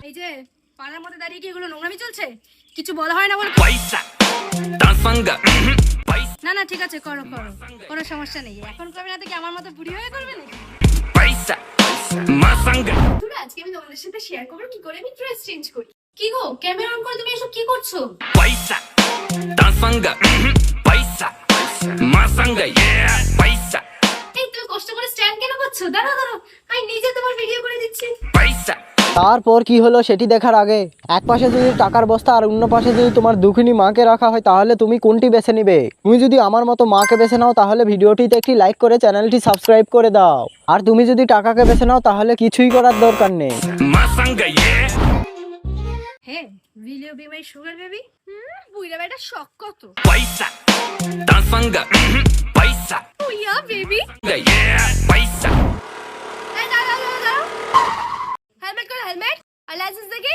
এই যে পাড়ার মধ্যে দাঁড়িয়ে কি এগুলো নোংরামি চলছে? কিছু বলা হয় না বলে? না না ঠিক আছে, করো করো, কোনো সমস্যা নেই। এখন করবে না তো কি আমার মতো বুড়ি হয়ে করবে নাকি? আজকে আমি তোমাদের সাথে শেয়ার করবো কি করে আমি ড্রেস চেঞ্জ করি। কি গো, ক্যামেরা অন করে তুমি এসব কি করছো? এই তুমি কষ্ট করে স্ট্যান্ড কেন করছো? দাঁড়াও দাঁড়াও, আমি নিজে তোমার ভিডিও করে দিচ্ছি। তারপর কি হলো সেটি দেখার আগে এক পাশে যদি টাকার বস্তা আর অন্য পাশে যদি তোমার দুঃখিনী মাকে রাখা হয় তাহলে তুমি কোনটি বেছে নিবে? তুমি যদি আমার মতো মাকে বেছে নাও তাহলে ভিডিওটিতে একটি লাইক করে চ্যানেলটি সাবস্ক্রাইব করে দাও। আর তুমি যদি টাকাকে বেছে নাও তাহলে কিছুই করার দরকার নেই। হে will you be my sugar baby? বুইড়া বেটা শখ কত? Oh yeah baby. এই দাঁড়াও দাঁড়াও দাঁড়াও, হেলমেট করো হেলমেট, আর লাইসেন্স দেখি।